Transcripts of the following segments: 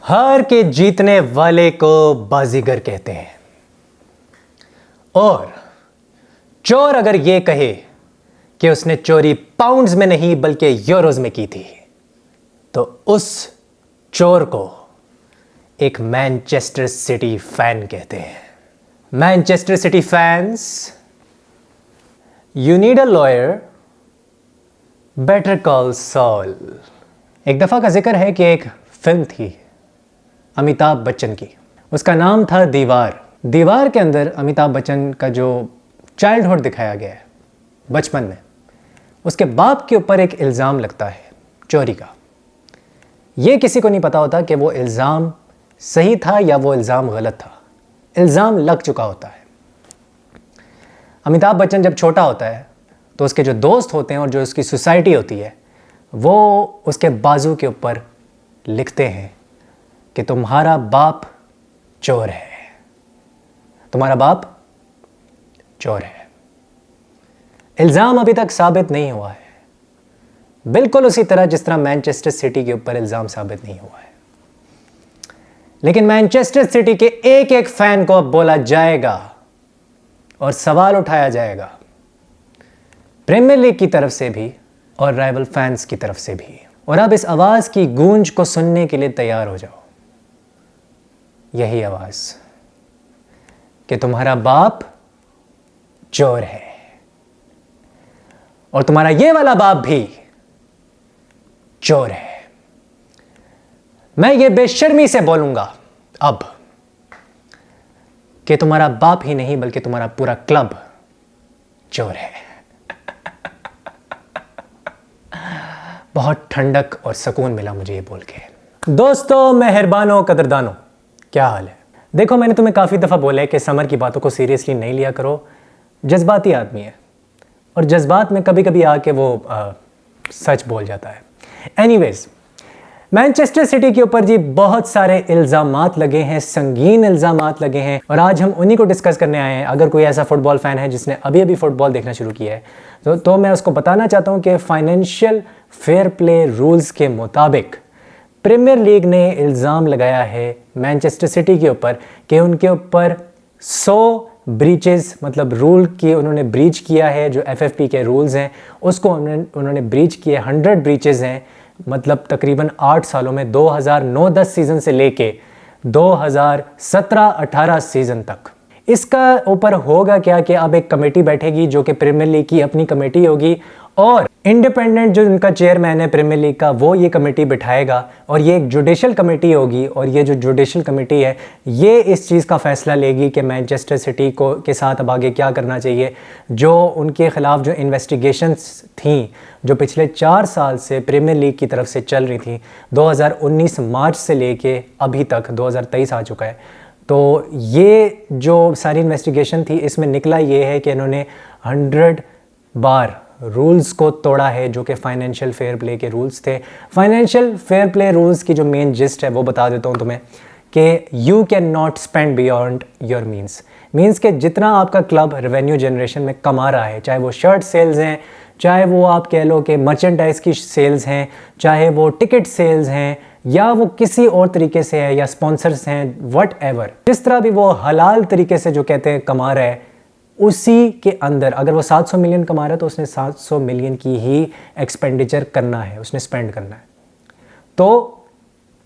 हार के जीतने वाले को बाजीगर कहते हैं। और चोर अगर ये कहे कि उसने चोरी पाउंड्स में नहीं बल्कि यूरोज में की थी, तो उस चोर को एक मैनचेस्टर सिटी फैन कहते हैं। Manchester City fans, you need a lawyer, better call Saul. एक दफा का जिक्र है कि एक फिल्म थी अमिताभ बच्चन की, उसका नाम था दीवार। दीवार के अंदर अमिताभ बच्चन का जो चाइल्डहुड दिखाया गया है, बचपन में उसके बाप के ऊपर एक इल्ज़ाम लगता है चोरी का। ये किसी को नहीं पता होता कि वो इल्ज़ाम सही था या वो इल्ज़ाम गलत था। इल्ज़ाम लग चुका होता है। अमिताभ बच्चन जब छोटा होता है तो उसके जो दोस्त होते हैं और जो उसकी सोसाइटी होती है वो उसके बाजू के ऊपर लिखते हैं कि तुम्हारा बाप चोर है, तुम्हारा बाप चोर है। इल्ज़ाम अभी तक साबित नहीं हुआ है, बिल्कुल उसी तरह जिस तरह मैनचेस्टर सिटी के ऊपर इल्ज़ाम साबित नहीं हुआ है। लेकिन मैनचेस्टर सिटी के एक एक फैन को अब बोला जाएगा और सवाल उठाया जाएगा, प्रीमियर लीग की तरफ से भी और राइवल फैंस की तरफ से भी। और अब इस आवाज़ की गूंज को सुनने के लिए तैयार हो जाओ। यही आवाज़ कि तुम्हारा बाप चोर है और तुम्हारा ये वाला बाप भी चोर है। मैं ये बेशर्मी से बोलूंगा अब कि तुम्हारा बाप ही नहीं बल्कि तुम्हारा पूरा क्लब चोर है। बहुत ठंडक और सुकून मिला मुझे ये बोल के। दोस्तों, मेहरबानों, कदरदानों, क्या हाल है? देखो, मैंने तुम्हें काफ़ी दफ़ा बोला है कि समर की बातों को सीरियसली नहीं लिया करो। जज्बाती आदमी है और जज्बात में कभी कभी आके वो सच बोल जाता है। एनीवेज, मैनचेस्टर सिटी के ऊपर जी बहुत सारे इल्ज़ामात लगे हैं, संगीन इल्ज़ामात लगे हैं और आज हम उन्हीं को डिस्कस करने आए हैं। अगर कोई ऐसा फुटबॉल फ़ैन है जिसने अभी अभी फुटबॉल देखना शुरू किया है तो मैं उसको बताना चाहता हूं कि फाइनेंशियल फेयर प्ले रूल्स के मुताबिक प्रीमियर लीग ने इल्ज़ाम लगाया है मैनचेस्टर सिटी के ऊपर कि उनके ऊपर 100 ब्रीचेस, मतलब रूल की उन्होंने ब्रीच किया है। जो एफएफपी के रूल्स हैं उसको उन्होंने ब्रीच किए। 100 ब्रीचेस हैं, मतलब तकरीबन 8 सालों में 2009-10 सीज़न से लेके 2017-18 सीज़न तक। इसका ऊपर होगा क्या कि अब एक कमेटी बैठेगी जो कि प्रीमियर लीग की अपनी कमेटी होगी और इंडिपेंडेंट जो उनका चेयरमैन है प्रीमियर लीग का वो ये कमेटी बिठाएगा और ये एक जुडिशल कमेटी होगी। और ये जो जुडिशल कमेटी है ये इस चीज़ का फ़ैसला लेगी कि मैनचेस्टर सिटी को के साथ अब आगे क्या करना चाहिए। जो उनके ख़िलाफ़ जो इन्वेस्टिगेशंस थी जो पिछले 4 साल से प्रीमियर लीग की तरफ से चल रही थी, 2019 मार्च से लेके अभी तक 2023 आ चुका है, तो ये जो सारी इन्वेस्टिगेशन थी इसमें निकला ये है कि इन्होंने 100 बार रूल्स को तोड़ा है जो कि फाइनेंशियल फेयर प्ले के रूल्स थे। फाइनेंशियल फेयर प्ले रूल्स की जो मेन जिस्ट है वो बता देता हूँ तुम्हें कि you can not spend beyond your means के जितना आपका क्लब रेवेन्यू जनरेशन में कमा रहा है, चाहे वो शर्ट सेल्स हैं, चाहे वो आप कह लो कि मर्चेंडाइज की सेल्स हैं, चाहे वो टिकट सेल्स हैं, या वो किसी और तरीके से है या स्पॉन्सर्स हैं, वट एवर, जिस तरह भी वो हलाल तरीके से जो कहते हैं कमा रहा है, उसी के अंदर अगर वो 700 मिलियन कमा रहा है तो उसने 700 मिलियन की ही एक्सपेंडिचर करना है, उसने स्पेंड करना है। तो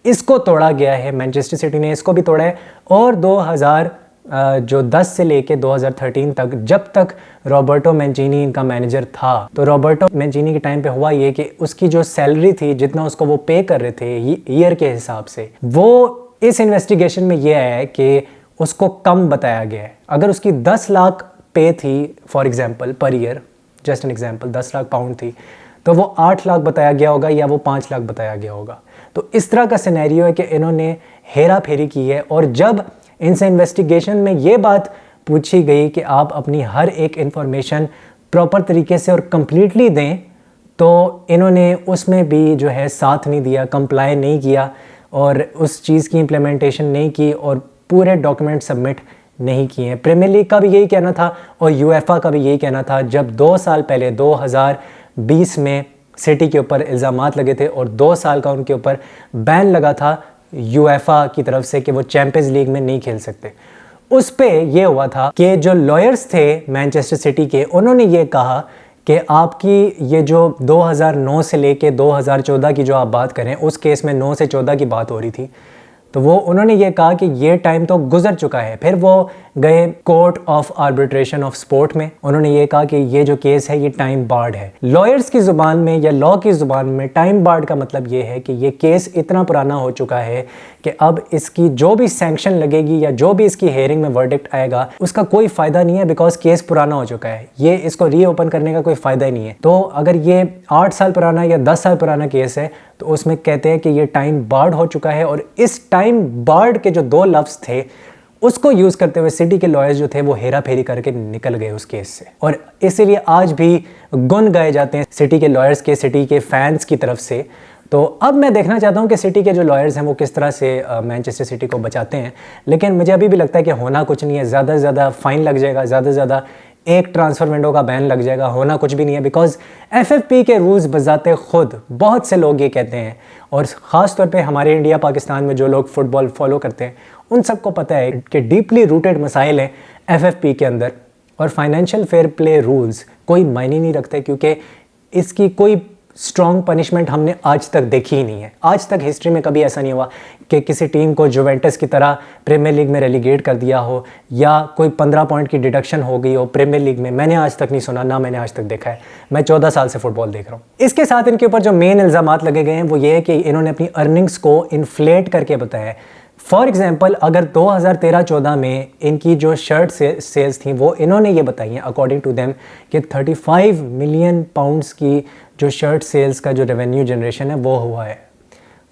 इसको तोड़ा गया है, मैनचेस्टर सिटी ने इसको भी तोड़ा है। और 2010 से लेके 2013 तक, जब तक रॉबर्टो मैंचीनी इनका मैनेजर था, तो रॉबर्टो मैंचीनी के टाइम पे हुआ ये कि उसकी जो सैलरी थी, जितना उसको वो पे कर रहे थे ईयर के हिसाब से, वो इस इन्वेस्टिगेशन में ये आया है कि उसको कम बताया गया है। अगर उसकी 10 लाख पे थी for example per year, just an example 10 lakh pound थी, तो वो 8 लाख बताया गया होगा या वो 5 लाख बताया गया होगा। तो इस तरह का सिनेरियो है कि इन्होंने हेरा फेरी की है। और जब इनसे इन्वेस्टिगेशन में ये बात पूछी गई कि आप अपनी हर एक इंफॉर्मेशन प्रॉपर तरीके से और कंप्लीटली दें, तो इन्होंने उसमें भी जो है साथ नहीं दिया, कंप्लाई नहीं किया और उस चीज़ की इम्प्लीमेंटेशन नहीं की और पूरे डॉक्यूमेंट सबमिट नहीं किए हैं। प्रीमियर लीग का भी यही कहना था और यूएफए का भी यही कहना था। जब 2 साल पहले 2020 में सिटी के ऊपर इल्ज़ामात लगे थे और 2 साल का उनके ऊपर बैन लगा था, यूएफा की तरफ से कि वो चैंपियंस लीग में नहीं खेल सकते। उस पे ये हुआ था कि जो लॉयर्स थे मैनचेस्टर सिटी के, उन्होंने ये कहा कि आपकी ये जो 2009 से लेके 2014 की जो आप बात करें, उस केस में 9 से 14 की बात हो रही थी, तो वो उन्होंने ये कहा कि ये टाइम तो गुजर चुका है। फिर वो गए court of arbitration of sport में, उन्होंने ये कहा कि ये जो केस है ये टाइम बार्ड है। लॉयर्स की ज़ुबान में या लॉ की ज़ुबान में टाइम बार्ड का मतलब ये है कि ये केस इतना पुराना हो चुका है कि अब इसकी जो भी सैंक्शन लगेगी या जो भी इसकी हेयरिंग में वर्डिक्ट आएगा उसका कोई फ़ायदा नहीं है, बिकॉज केस पुराना हो चुका है। ये इसको रीओपन करने का कोई फ़ायदा ही नहीं है। तो अगर ये 8 साल पुराना या 10 साल पुराना केस है तो उसमें कहते हैं कि ये टाइम बार्ड हो चुका है। और इस टाइम बार्ड के जो 2 लफ्ज़ थे उसको यूज़ करते हुए सिटी के लॉयर्स जो थे वो हेरा फेरी करके निकल गए उस केस से, और इसीलिए आज भी गुन गाए जाते हैं सिटी के लॉयर्स के, सिटी के फैंस की तरफ से। तो अब मैं देखना चाहता हूं कि सिटी के जो लॉयर्स हैं वो किस तरह से मैनचेस्टर सिटी को बचाते हैं। लेकिन मुझे अभी भी लगता है कि होना कुछ नहीं है, ज़्यादा से ज़्यादा फ़ाइन लग जाएगा, ज़्यादा से ज़्यादा एक ट्रांसफ़र विंडो का बैन लग जाएगा, होना कुछ भी नहीं है। बिकॉज FFP के रूल्स बजाते खुद बहुत से लोग ये कहते हैं, और ख़ास तौर पे हमारे इंडिया पाकिस्तान में जो लोग फुटबॉल फॉलो करते हैं उन सबको पता है कि डीपली रूटेड मसाइल हैं FFP के अंदर, और फाइनेंशियल फेयर प्ले रूल्स कोई मायने नहीं रखते, क्योंकि इसकी कोई स्ट्रॉन्ग पनिशमेंट हमने आज तक देखी ही नहीं है। आज तक हिस्ट्री में कभी ऐसा नहीं हुआ कि किसी टीम को जुवेंटस की तरह प्रीमियर लीग में रेलीगेट कर दिया हो या कोई 15 पॉइंट की डिडक्शन हो गई हो प्रीमियर लीग में। मैंने आज तक नहीं सुना, ना मैंने आज तक देखा है। मैं 14 साल से फुटबॉल देख रहा हूँ। इसके साथ इनके ऊपर जो मेन इल्ज़ामात लगे गए हैं वो ये है कि इन्होंने अपनी अर्निंग्स को इन्फ्लेट करके बताया है। फॉर एग्जाम्पल, अगर 2013-14 में इनकी जो शर्ट सेल्स थी वो इन्होंने ये बताई हैं अकॉर्डिंग टू देम कि 35 मिलियन पाउंड्स की जो शर्ट सेल्स का जो रेवेन्यू जनरेशन है वो हुआ है,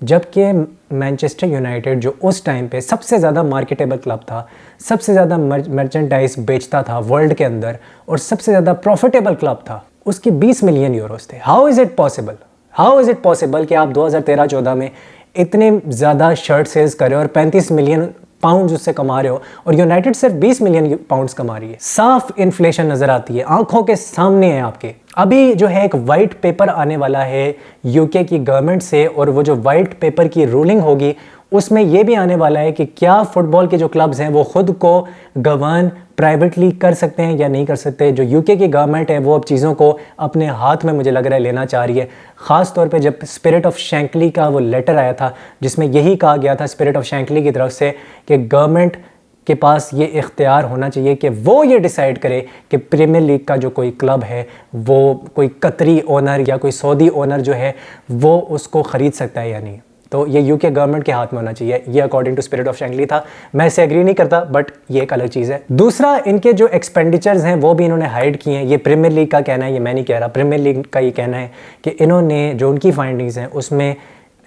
जबकि मैनचेस्टर यूनाइटेड जो उस टाइम पे सबसे ज़्यादा मार्केटेबल क्लब था, सबसे ज़्यादा मर्चेंडाइज बेचता था वर्ल्ड के अंदर और सबसे ज़्यादा प्रॉफिटेबल क्लब था, उसके 20 मिलियन यूरोस थे। How is it possible? How is it possible कि आप 2013-14 में इतने ज़्यादा शर्ट सेल्स कर रहे हो और 35 मिलियन पाउंड्स उससे कमा रहे हो, और यूनाइटेड सिर्फ 20 मिलियन पाउंड्स कमा रही है। साफ इन्फ्लेशन नज़र आती है, आंखों के सामने है आपके। अभी जो है एक वाइट पेपर आने वाला है यूके की गवर्नमेंट से, और वो जो वाइट पेपर की रूलिंग होगी उसमें ये भी आने वाला है कि क्या फुटबॉल के जो क्लब्स हैं वो खुद को गवर्न प्राइवेटली कर सकते हैं या नहीं कर सकते। जो यूके की गवर्नमेंट है वो अब चीज़ों को अपने हाथ में मुझे लग रहा है लेना चाह रही है। ख़ास तौर पे जब स्पिरिट ऑफ शैंकली का वो लेटर आया था जिसमें यही कहा गया था स्पिरिट ऑफ शैंकली की तरफ से कि गवर्नमेंट के पास ये इख्तियार होना चाहिए कि वो ये डिसाइड करे कि प्रीमियर लीग का जो कोई क्लब है वो कोई कतरी ओनर या कोई सऊदी ओनर जो है वो उसको ख़रीद सकता है या नहीं। तो ये यूके गवर्नमेंट के हाथ में होना चाहिए, ये अकॉर्डिंग टू स्पिरिट ऑफ शैंकली था। मैं इससे एग्री नहीं करता, बट ये एक अलग चीज़ है। दूसरा, इनके जो एक्सपेंडिचर्स हैं वो भी इन्होंने हाइड किए हैं। ये प्रीमियर लीग का कहना है, ये मैं नहीं कह रहा, प्रीमियर लीग का ये कहना है कि इन्होंने जो उनकी फाइंडिंग्स हैं उसमें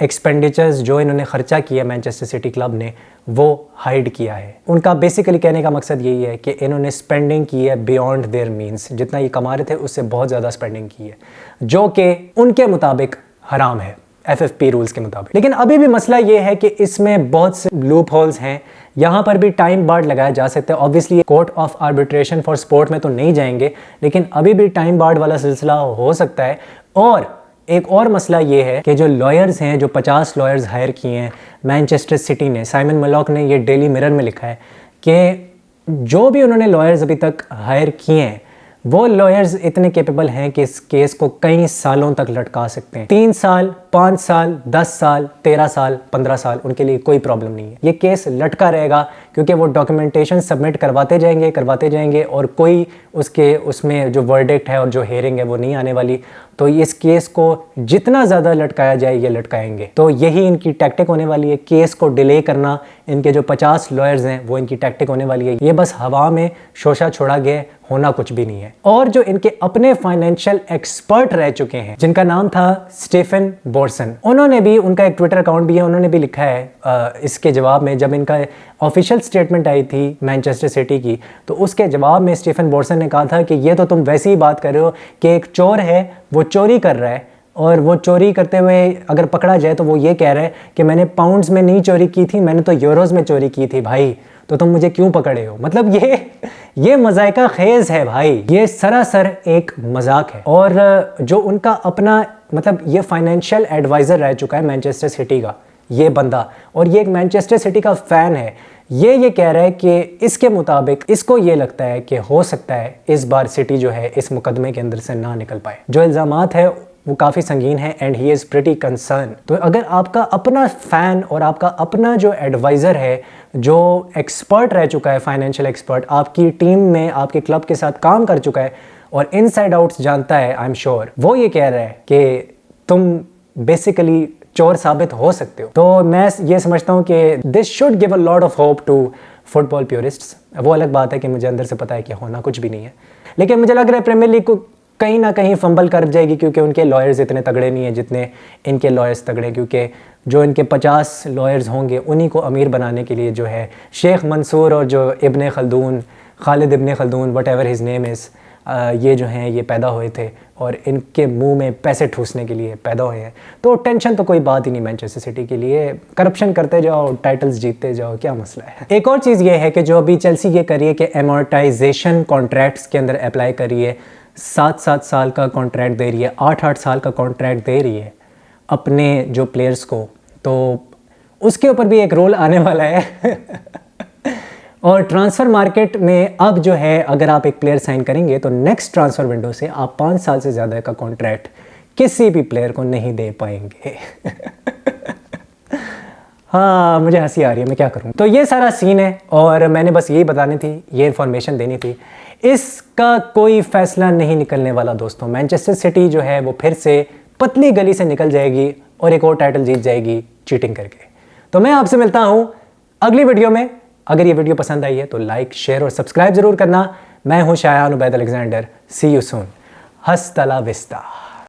एक्सपेंडिचर्स जो इन्होंने ख़र्चा किया मैनचेस्टर सिटी क्लब ने वो हाइड किया है। उनका बेसिकली कहने का मकसद यही है कि इन्होंने स्पेंडिंग की है बियॉन्ड देयर मीन्स, जितना ये कमा रहे थे उससे बहुत ज़्यादा स्पेंडिंग की है, जो कि उनके मुताबिक हराम है FFP रूल्स के मुताबिक। लेकिन अभी भी मसला ये है कि इसमें बहुत से लूप होल्स हैं, यहाँ पर भी टाइम बार्ड लगाया जा सकता है। Obviously court of arbitration for sport में तो नहीं जाएंगे, लेकिन अभी भी टाइम बार्ड वाला सिलसिला हो सकता है। और एक और मसला ये है कि जो लॉयर्स हैं, जो 50 लॉयर्स हायर किए हैं मैनचेस्टर सिटी ने, साइमन मलॉक ने ये डेली मिरर में लिखा है कि जो भी उन्होंने लॉयर्स अभी तक हायर किए हैं वो लॉयर्स इतने कैपेबल हैं कि इस केस को कई सालों तक लटका सकते हैं। 3 साल, 5 साल, 10 साल, 13 साल, 15 साल, उनके लिए कोई प्रॉब्लम नहीं है। ये केस लटका रहेगा क्योंकि वो डॉक्यूमेंटेशन सबमिट करवाते जाएंगे और कोई उसमें जो वर्डिक्ट है और जो हेयरिंग है वो नहीं आने वाली। तो इस केस को जितना ज़्यादा लटकाया जाए ये लटकाएंगे। तो यही इनकी टैक्टिक होने वाली है, केस को डिले करना। इनके जो 50 लॉयर्स हैं वो इनकी टैक्टिक होने वाली है। ये बस हवा में शोशा छोड़ा गया, होना कुछ भी नहीं है। और जो इनके अपने फाइनेंशियल एक्सपर्ट रह चुके हैं जिनका नाम था स्टीफन बोर्सन, उन्होंने भी, उनका एक ट्विटर अकाउंट भी है, उन्होंने भी लिखा है इसके जवाब में, जब इनका ऑफिशियल स्टेटमेंट आई थी मैनचेस्टर सिटी की, तो उसके जवाब में स्टीफन बोर्सन ने कहा था कि ये तो तुम वैसे ही बात कर रहे हो कि एक चोर है वो चोरी कर रहा है, और वो चोरी करते हुए अगर पकड़ा जाए तो वो ये कह रहा है कि मैंने पाउंड्स में नहीं चोरी की थी, मैंने तो यूरोज़ में चोरी की थी भाई, तो तुम मुझे क्यों पकड़े हो। मतलब ये मजाइका खेज है भाई, ये सरासर एक मजाक है। और जो उनका अपना, मतलब ये फाइनेंशियल एडवाइज़र रह चुका है मैनचेस्टर सिटी का, ये बंदा, और ये एक मैनचेस्टर सिटी का फ़ैन है, ये कह रहा है कि इसके मुताबिक इसको ये लगता है कि हो सकता है इस बार सिटी जो है इस मुकदमे के अंदर से ना निकल पाए। जो इल्ज़ामात है वो काफ़ी संगीन है and he is pretty concern. तो अगर आपका अपना फ़ैन और आपका अपना जो एडवाइज़र है, जो एक्सपर्ट रह चुका है, फाइनेंशियल एक्सपर्ट, आपकी टीम में आपके क्लब के साथ काम कर चुका है और इनसाइड आउट्स जानता है, आई एम श्योर वो ये कह रहा है कि तुम बेसिकली चोर साबित हो सकते हो। तो मैं ये समझता हूँ कि this should give a lot of hope to football purists. वो अलग बात है कि मुझे अंदर से पता है कि होना कुछ भी नहीं है, लेकिन मुझे लग रहा है प्रीमियर लीग को कहीं ना कहीं फंबल कर जाएगी, क्योंकि उनके लॉयर्स इतने तगड़े नहीं हैं जितने इनके लॉयर्स तगड़े, क्योंकि जो इनके 50 लॉयर्स होंगे उन्हीं को अमीर बनाने के लिए जो है शेख मंसूर और जो Ibn Khaldun, Khalid Ibn Khaldun, whatever his name is, ये जो हैं ये पैदा हुए थे और इनके मुंह में पैसे ठूसने के लिए पैदा हुए हैं। तो टेंशन तो कोई बात ही नहीं मैनचेस्टर सिटी के लिए, करप्शन करते जाओ, टाइटल्स जीतते जाओ, क्या मसला है। एक और चीज़ ये है कि जो अभी चेल्सी ये करिए कि एमोर्टाइजेशन कॉन्ट्रैक्ट्स के अंदर अप्लाई करिए, 7-7 साल का कॉन्ट्रैक्ट दे रही है, 8-8 साल का कॉन्ट्रैक्ट दे रही है अपने जो प्लेयर्स को, तो उसके ऊपर भी एक रोल आने वाला है। और ट्रांसफ़र मार्केट में अब जो है अगर आप एक प्लेयर साइन करेंगे तो नेक्स्ट ट्रांसफ़र विंडो से आप 5 साल से ज़्यादा का कॉन्ट्रैक्ट किसी भी प्लेयर को नहीं दे पाएंगे। हाँ, मुझे हंसी आ रही है, मैं क्या करूँ। तो ये सारा सीन है और मैंने बस यही बतानी थी, ये इन्फॉर्मेशन देनी थी। इसका कोई फ़ैसला नहीं निकलने वाला दोस्तों। मैनचेस्टर सिटी जो है वो फिर से पतली गली से निकल जाएगी और एक और टाइटल जीत जाएगी चीटिंग करके। तो मैं आपसे मिलता हूँ अगली वीडियो में। अगर ये वीडियो पसंद आई है तो लाइक, शेयर और सब्सक्राइब ज़रूर करना। मैं हूँ Shayan Ubaid Alexander. See you soon. हस्ता ला विस्ता।